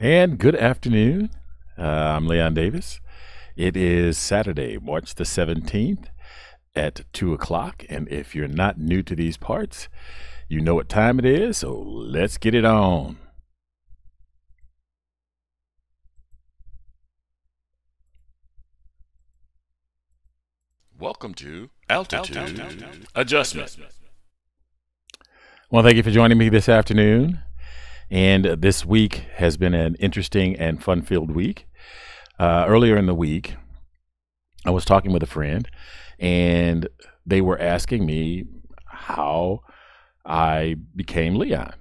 And good afternoon. I'm Leon Davis. It is Saturday, March the 17th at 2 o'clock. And if you're not new to these parts, you know what time it is. So let's get it on. Welcome to Altitude Adjustment. Well, thank you for joining me this afternoon. And this week has been an interesting and fun-filled week. Earlier in the week, I was talking with a friend, and they were asking me how I became Leon.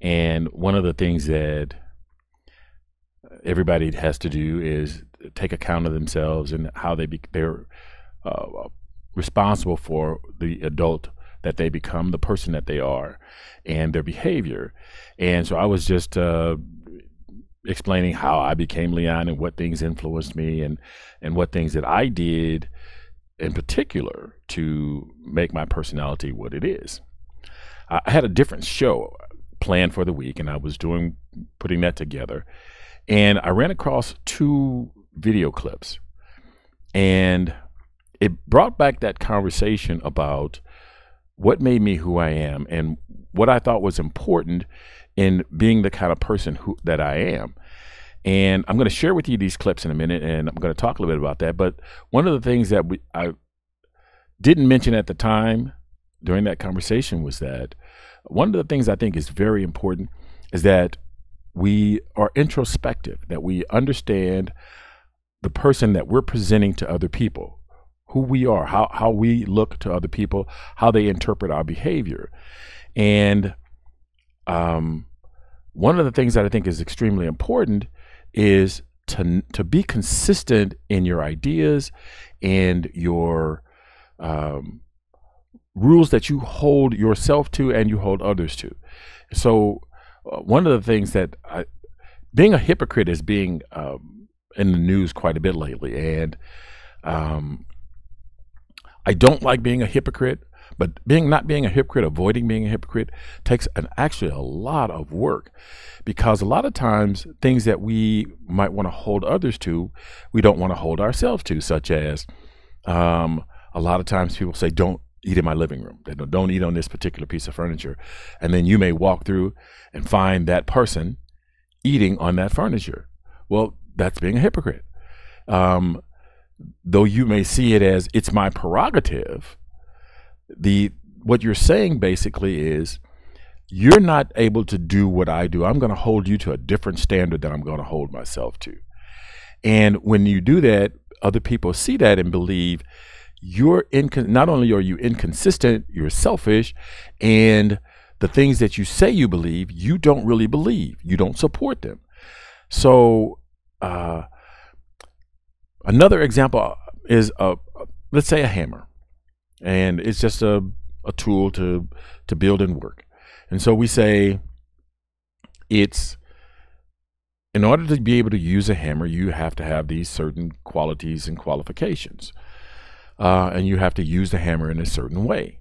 And one of the things that everybody has to do is take account of themselves and how they're responsible for the adult that they become, the person that they are, and their behavior. And so I was just explaining how I became Leon and what things influenced me and what things that I did in particular to make my personality what it is. I had a different show planned for the week, and I was putting that together, and I ran across two video clips, and it brought back that conversation about what made me who I am and what I thought was important in being the kind of person that I am. And I'm going to share with you these clips in a minute, and I'm going to talk a little bit about that. But one of the things that I didn't mention at the time during that conversation was that one of the things I think is very important is that we are introspective, that we understand the person that we're presenting to other people, who we are, how we look to other people, how they interpret our behavior. And one of the things that I think is extremely important is to be consistent in your ideas and your rules that you hold yourself to and you hold others to. So one of the things that being a hypocrite is being in the news quite a bit lately. And I don't like being a hypocrite, but not being a hypocrite, avoiding being a hypocrite takes actually a lot of work, because a lot of times things that we might want to hold others to, we don't want to hold ourselves to, such as a lot of times people say, don't eat in my living room. They don't eat on this particular piece of furniture. And then you may walk through and find that person eating on that furniture. Well, that's being a hypocrite. Though you may see it as it's my prerogative, what you're saying basically is you're not able to do what I do. I'm going to hold you to a different standard than I'm going to hold myself to. And when you do that, other people see that and believe not only are you inconsistent, you're selfish, and the things that you say you believe, you don't really believe. You don't support them. So another example is let's say a hammer, and it's just a tool to build and work. And so we say in order to be able to use a hammer, you have to have these certain qualities and qualifications, and you have to use the hammer in a certain way.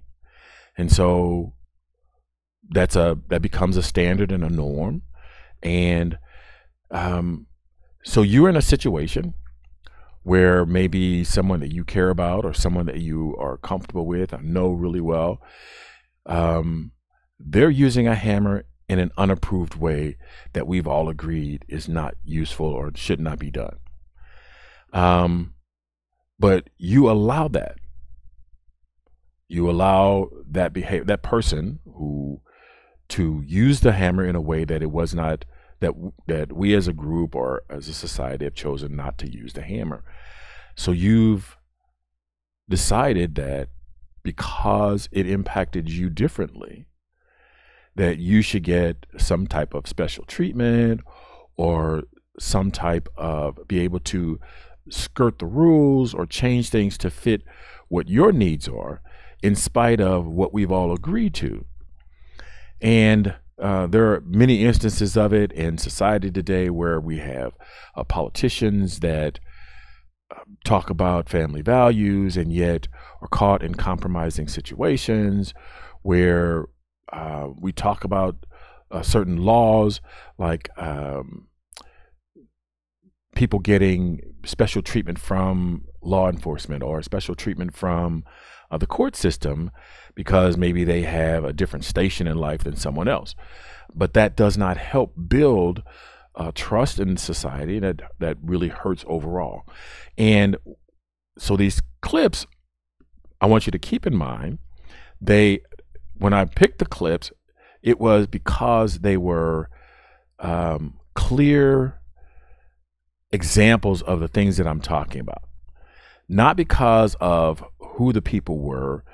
And so that becomes a standard and a norm. And so you're in a situation where maybe someone that you care about or someone that you are comfortable with or know really well, they're using a hammer in an unapproved way that we've all agreed is not useful or should not be done. But you allow that. You allow that person to use the hammer in a way that it was not, that we as a group or as a society have chosen not to use the hammer. So you've decided that because it impacted you differently, that you should get some type of special treatment or some type of be able to skirt the rules or change things to fit what your needs are in spite of what we've all agreed to. And there are many instances of it in society today where we have politicians that talk about family values and yet are caught in compromising situations where we talk about certain laws like people getting special treatment from law enforcement or special treatment from the court system because maybe they have a different station in life than someone else. But that does not help build trust in society. That really hurts overall. And so these clips, I want you to keep in mind, when I picked the clips, it was because they were clear examples of the things that I'm talking about, not because of who the people were.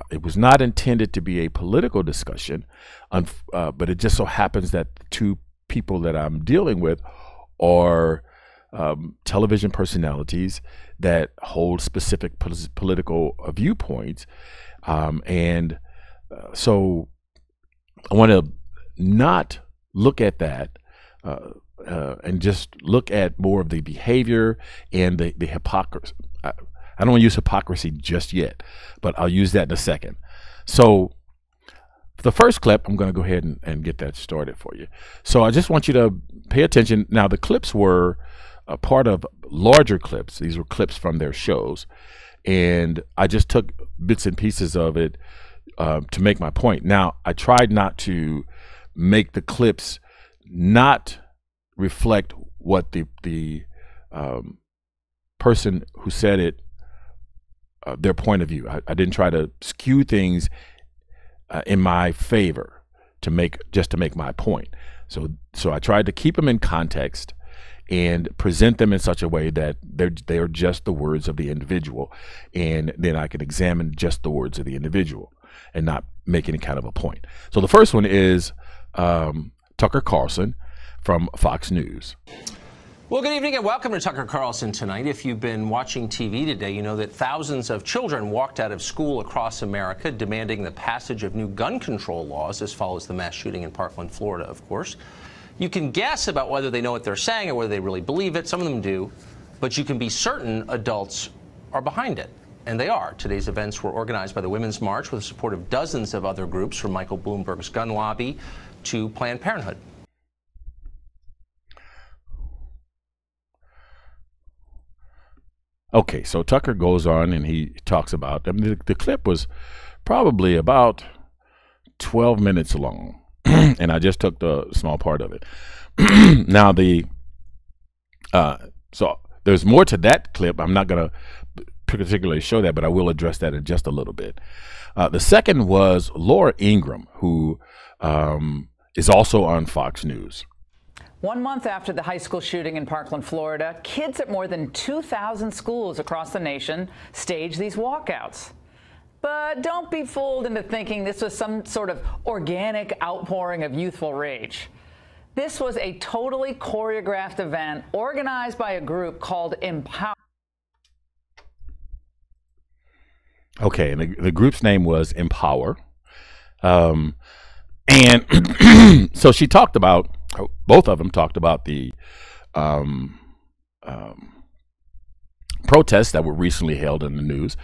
It was not intended to be a political discussion, but it just so happens that the two people that I'm dealing with are television personalities that hold specific political viewpoints. So I want to not look at that and just look at more of the behavior and the hypocrisy. I don't want to use hypocrisy just yet, but I'll use that in a second. So the first clip, I'm going to go ahead and get that started for you. So I just want you to pay attention. Now, the clips were a part of larger clips. These were clips from their shows. And I just took bits and pieces of it to make my point. Now, I tried not to make the clips not reflect what the person who said it, their point of view. I didn't try to skew things in my favor to make my point. So I tried to keep them in context and present them in such a way that they're just the words of the individual, and then I can examine just the words of the individual and not make any kind of a point. So the first one is Tucker Carlson from Fox News. Well, good evening and welcome to Tucker Carlson tonight. If you've been watching TV today, you know that thousands of children walked out of school across America demanding the passage of new gun control laws. This follows the mass shooting in Parkland, Florida, of course. You can guess about whether they know what they're saying or whether they really believe it. Some of them do, but you can be certain adults are behind it. And they are. Today's events were organized by the Women's March with the support of dozens of other groups, from Michael Bloomberg's gun lobby to Planned Parenthood. Okay, so Tucker goes on and he talks about, the clip was probably about 12 minutes long, and I just took the small part of it. Now, so there's more to that clip. I'm not going to particularly show that, but I will address that in just a little bit. The second was Laura Ingraham, who is also on Fox News. 1 month after the high school shooting in Parkland, Florida, kids at more than 2,000 schools across the nation staged these walkouts. But don't be fooled into thinking this was some sort of organic outpouring of youthful rage. This was a totally choreographed event organized by a group called Empower. Okay, and the group's name was Empower. And so she talked about, both of them talked about the protests that were recently held in the news.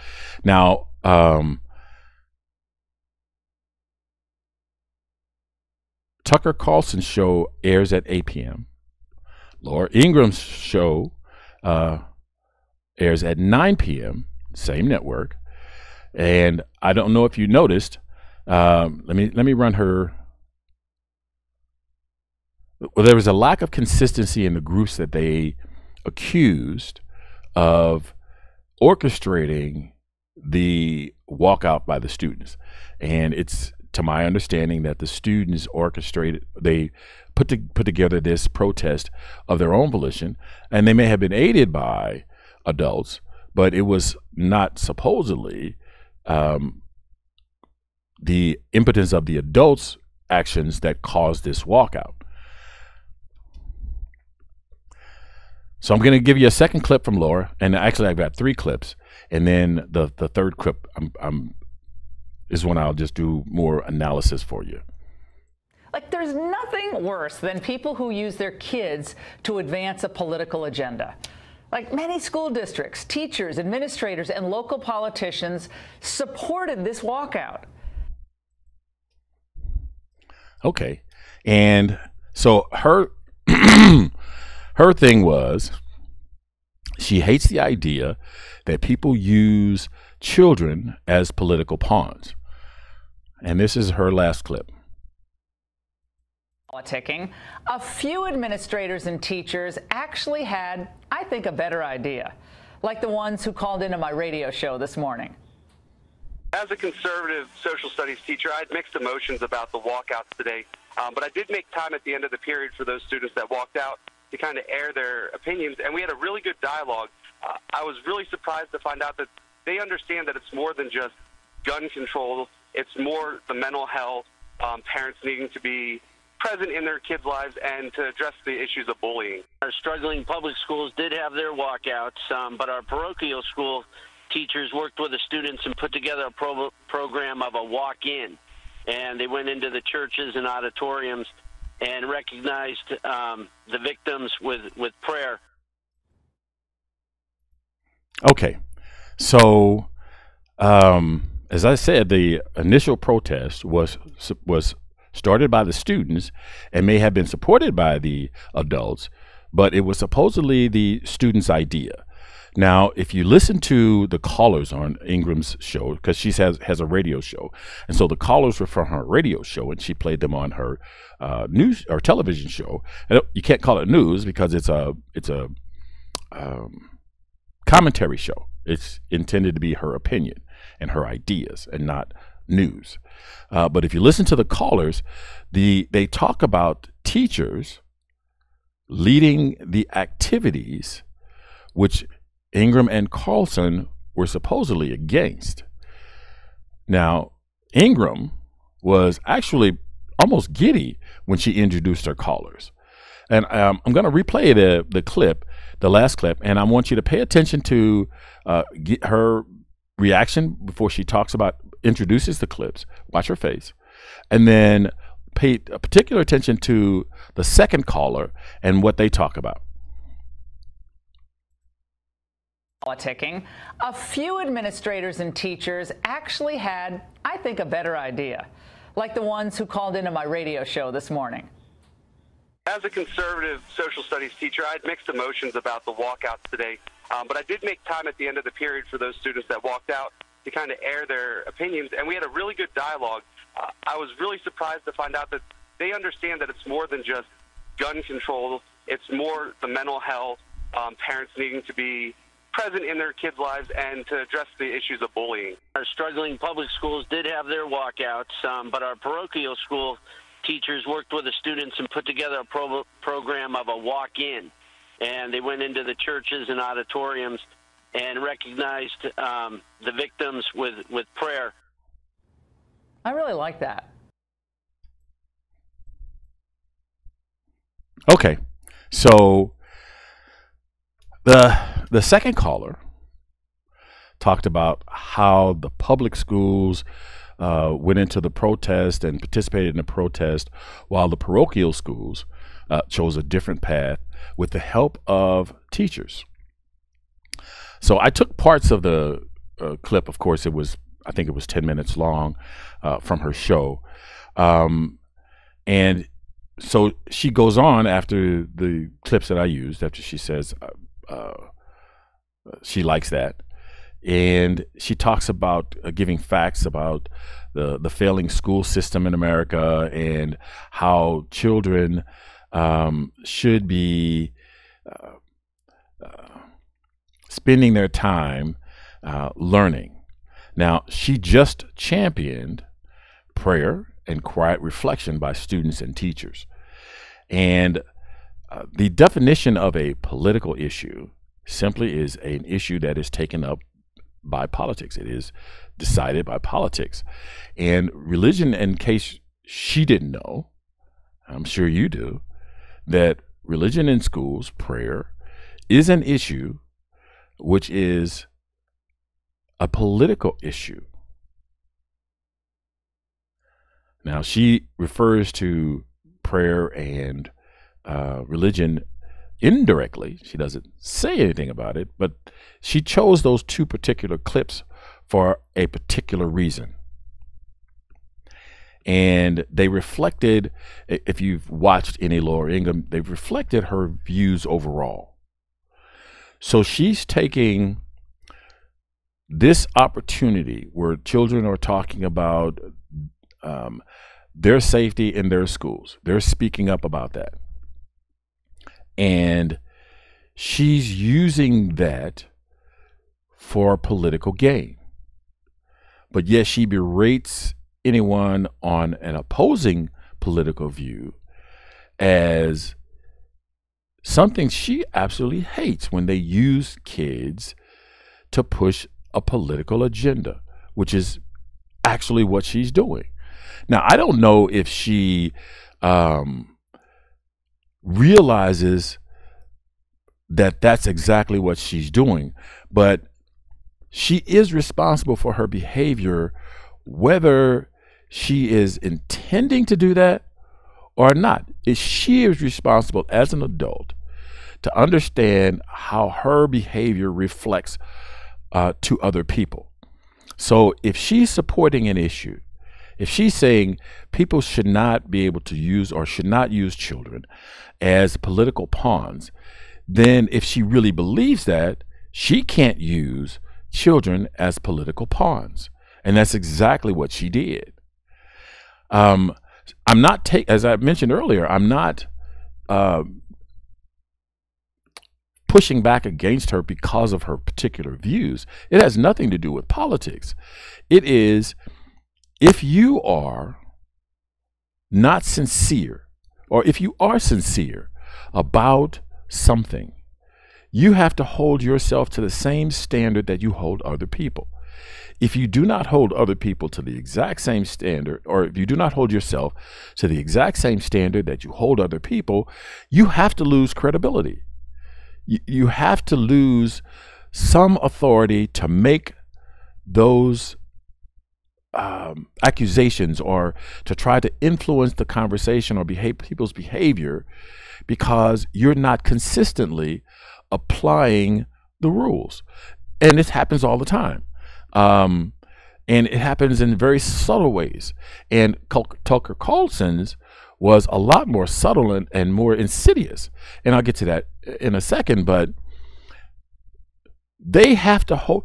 Now, Tucker Carlson's show airs at 8 p.m. Laura Ingraham's show airs at 9 p.m., same network. And I don't know if you noticed, let me run her. Well, there was a lack of consistency in the groups that they accused of orchestrating the walkout by the students. And it's, to my understanding, that the students orchestrated, they put together this protest of their own volition, and they may have been aided by adults, but it was not supposedly the impotence of the adults' actions that caused this walkout. So I'm going to give you a second clip from Laura, and actually I've got 3 clips, and then the third clip is when I'll just do more analysis for you. Like, there's nothing worse than people who use their kids to advance a political agenda. Like, many school districts, teachers, administrators, and local politicians supported this walkout. Okay, and so her her thing was, She hates the idea that people use children as political pawns. And this is her last clip. Politicking. A few administrators and teachers actually had, I think, a better idea, like the ones who called into my radio show this morning. As a conservative social studies teacher, I had mixed emotions about the walkouts today, but I did make time at the end of the period for those students that walked out to kind of air their opinions, and we had a really good dialogue. I was really surprised to find out that they understand that it's more than just gun control. It's more the mental health, parents needing to be present in their kids' lives and to address the issues of bullying. Our struggling public schools did have their walkouts, but our parochial school teachers worked with the students and put together a program of a walk-in. And they went into the churches and auditoriums and recognized the victims with prayer. Okay, so as I said, the initial protest was started by the students and may have been supported by the adults, but it was supposedly the students' idea. Now, if you listen to the callers on Ingram's show, because she has a radio show, and so the callers were from her radio show, and she played them on her news or television show. And you can't call it news because it's a commentary show. It's intended to be her opinion and her ideas, and not news. But if you listen to the callers, they talk about teachers leading the activities which Ingram and Carlson were supposedly against. Now, Ingram was actually almost giddy when she introduced her callers. And I'm going to replay the clip, the last clip, and I want you to pay attention to her reaction before she introduces the clips. Watch her face. And then pay particular attention to the second caller and what they talk about. Politicking. A few administrators and teachers actually had, I think, a better idea, like the ones who called into my radio show this morning. As a conservative social studies teacher, I had mixed emotions about the walkouts today, but I did make time at the end of the period for those students that walked out to kind of air their opinions, and we had a really good dialogue. I was really surprised to find out that they understand that it's more than just gun control. It's more the mental health, parents needing to be present in their kids' lives and to address the issues of bullying. Our struggling public schools did have their walkouts, but our parochial school teachers worked with the students and put together a program of a walk-in. And they went into the churches and auditoriums and recognized the victims with prayer. I really like that. Okay, so the second caller talked about how the public schools went into the protest and participated in the protest, while the parochial schools chose a different path with the help of teachers. So I took parts of the clip. Of course, I think it was 10 minutes long from her show. And so she goes on after the clips that I used, after she says she likes that. And she talks about giving facts about the failing school system in America and how children should be spending their time learning. Now, she just championed prayer and quiet reflection by students and teachers. And the definition of a political issue simply is an issue that is taken up by politics. It is decided by politics. And religion, in case she didn't know, I'm sure you do, that religion in schools, prayer, is an issue which is a political issue. Now, she refers to prayer and religion indirectly. She doesn't say anything about it, but she chose those two particular clips for a particular reason. And they reflected, if you've watched any Laura Ingraham, they've reflected her views overall. So she's taking this opportunity where children are talking about their safety in their schools. They're speaking up about that. And she's using that for political gain. But yet she berates anyone on an opposing political view as something she absolutely hates when they use kids to push a political agenda, which is actually what she's doing. Now, I don't know if she realizes that that's exactly what she's doing, but she is responsible for her behavior, whether she is intending to do that or not. She is responsible as an adult to understand how her behavior reflects to other people. So if she's supporting an issue, if she's saying people should not be able to use or should not use children as political pawns, then if she really believes that, she can't use children as political pawns. And that's exactly what she did. I'm not as I mentioned earlier, I'm not pushing back against her because of her particular views. It has nothing to do with politics. It is, if you are not sincere, or if you are sincere about something, you have to hold yourself to the same standard that you hold other people. If you do not hold other people to the exact same standard, or if you do not hold yourself to the exact same standard that you hold other people, you have to lose credibility. You have to lose some authority to make those accusations, or to try to influence the conversation or people's behavior, because you're not consistently applying the rules. And this happens all the time. And it happens in very subtle ways. And Tucker Carlson's was a lot more subtle and more insidious. And I'll get to that in a second, but they have to hold,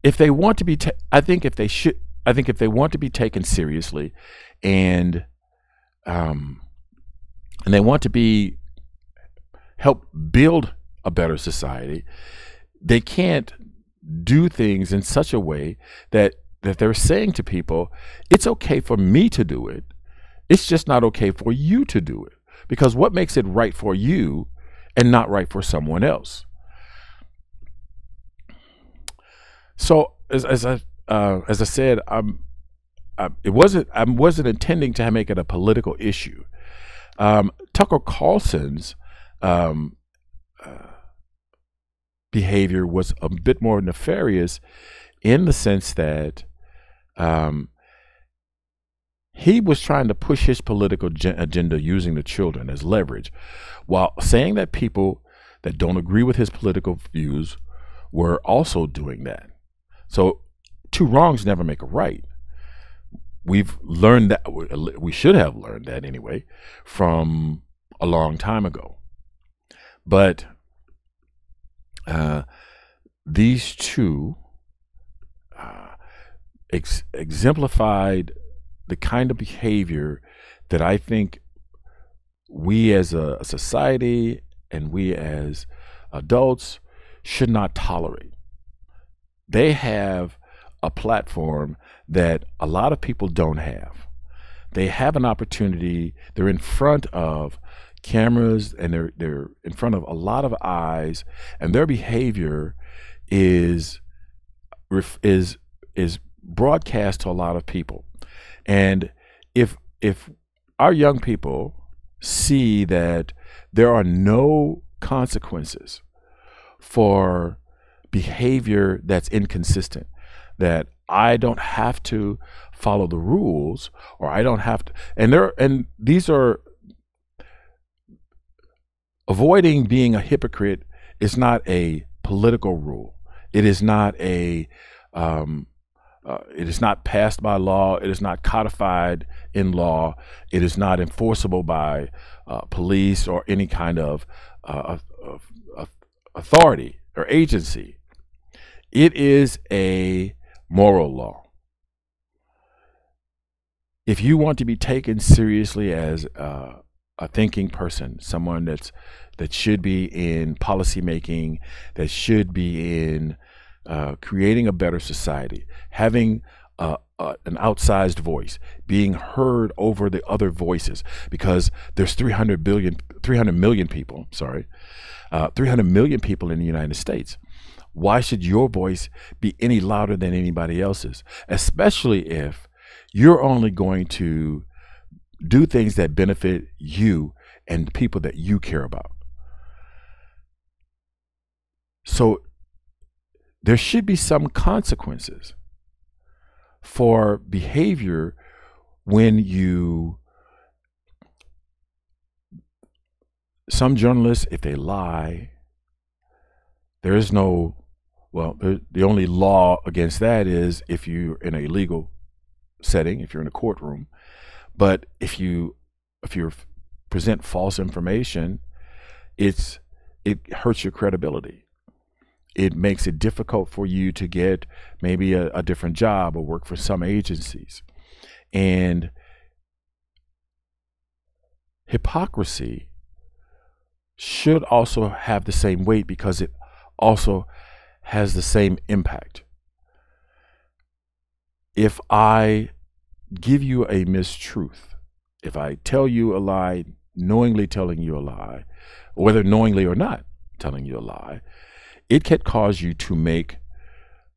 if they want to be, I think if they want to be taken seriously, and they want to help build a better society, they can't do things in such a way that they're saying to people, it's okay for me to do it, it's just not okay for you to do it. Because what makes it right for you and not right for someone else? So as I said, I wasn't intending to make it a political issue. Tucker Carlson's behavior was a bit more nefarious, in the sense that he was trying to push his political agenda using the children as leverage, while saying that people that don't agree with his political views were also doing that. So two wrongs never make a right. We've learned that, we should have learned that anyway, from a long time ago. But these two exemplified the kind of behavior that I think we as a society and we as adults should not tolerate. They have a platform that a lot of people don't have. They have an opportunity. They're in front of cameras, and they're in front of a lot of eyes, and their behavior is broadcast to a lot of people. And if our young people see that there are no consequences for behavior that's inconsistent, that I don't have to follow the rules, or I don't have to, and these are, avoiding being a hypocrite is not a political rule. It is not it is not passed by law. It is not codified in law. It is not enforceable by police or any kind of authority or agency. It is a moral law. If you want to be taken seriously as a thinking person, someone that should be in policy making, that should be in creating a better society, having an outsized voice, being heard over the other voices, because there's 300 million people, 300 million people in the United States. Why should your voice be any louder than anybody else's, especially if you're only going to do things that benefit you and the people that you care about? So there should be some consequences for behavior when some journalists, if they lie, there is no, the only law against that is if you're in a legal setting, if you're in a courtroom. But if you present false information, it hurts your credibility. It makes it difficult for you to get maybe a different job or work for some agencies. And hypocrisy should also have the same weight, because it also has the same impact. If I give you a mistruth, if I tell you a lie, knowingly telling you a lie, whether knowingly or not telling you a lie, it can cause you to make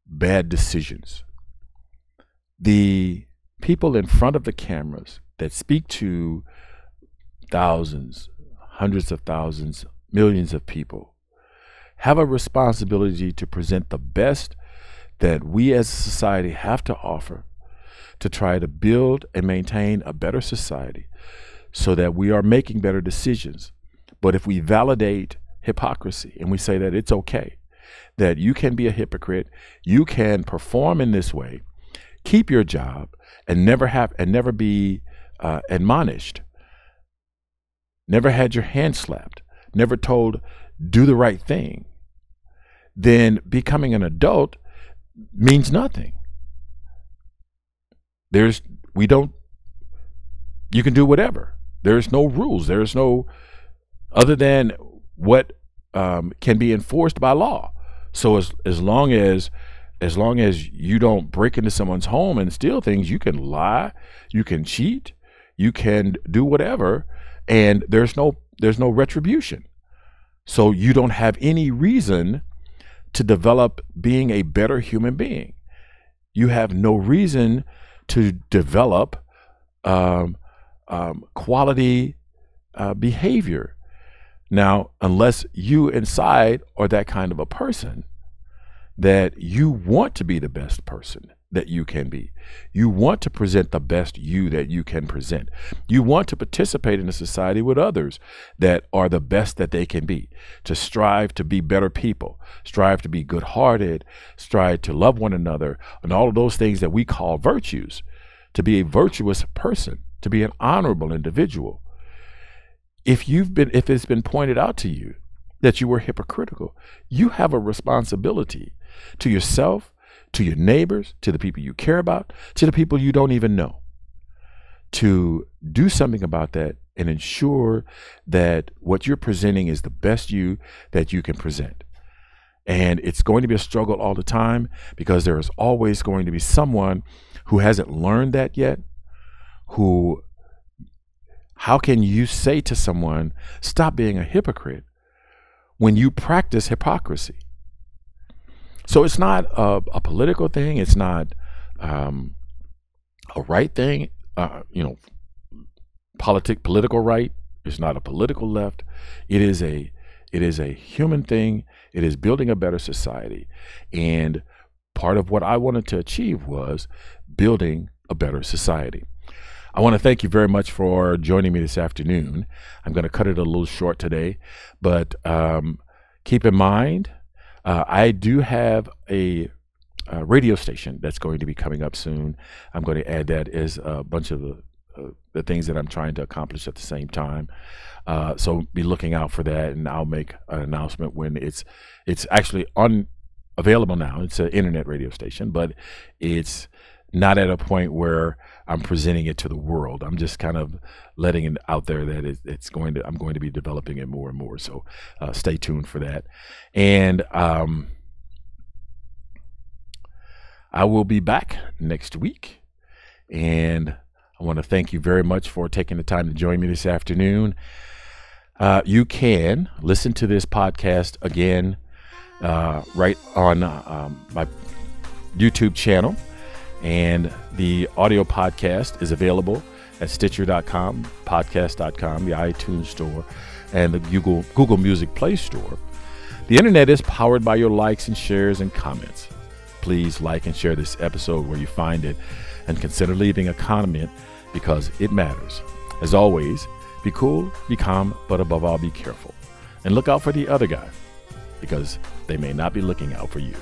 bad decisions. The people in front of the cameras that speak to thousands, hundreds of thousands, millions of people have a responsibility to present the best that we as a society have to offer to try to build and maintain a better society so that we are making better decisions. But if we validate hypocrisy and we say that it's okay, that you can be a hypocrite, you can perform in this way, keep your job, and never be admonished, never had your hand slapped, never told do the right thing, then becoming an adult means nothing. You can do whatever. There's no rules. There's no other than what can be enforced by law. So as long as you don't break into someone's home and steal things, you can lie, you can cheat, you can do whatever, and there's no retribution. So you don't have any reason to develop being a better human being. You have no reason to develop quality behavior. Now, unless you inside are that kind of a person that you want to be the best person that you can be. You want to present the best you that you can present. You want to participate in a society with others that are the best that they can be, to strive to be better people, strive to be good-hearted, strive to love one another, and all of those things that we call virtues, to be a virtuous person, to be an honorable individual. If it's been pointed out to you that you were hypocritical, you have a responsibility to yourself, to your neighbors, to the people you care about, to the people you don't even know, to do something about that and ensure that what you're presenting is the best you that you can present. And it's going to be a struggle all the time, because there is always going to be someone who hasn't learned that yet. How can you say to someone, stop being a hypocrite, when you practice hypocrisy? So it's not a political thing. It's not a right thing. Political right. It's not a political left. It is a human thing. It is building a better society. And part of what I wanted to achieve was building a better society. I want to thank you very much for joining me this afternoon. I'm going to cut it a little short today, but keep in mind, I do have a radio station that's going to be coming up soon. I'm going to add that as a bunch of the the things that I'm trying to accomplish at the same time. So be looking out for that, and I'll make an announcement when it's actually available now. It's an internet radio station, but it's not at a point where I'm presenting it to the world. I'm just kind of letting it out there that I'm going to be developing it more and more. So stay tuned for that. And I will be back next week. And I want to thank you very much for taking the time to join me this afternoon. You can listen to this podcast again right on my YouTube channel. And the audio podcast is available at Stitcher.com, Podcast.com, the iTunes Store, and the Google Music Play Store. The internet is powered by your likes and shares and comments. Please like and share this episode where you find it, and consider leaving a comment because it matters. As always, be cool, be calm, but above all, be careful. And look out for the other guy because they may not be looking out for you.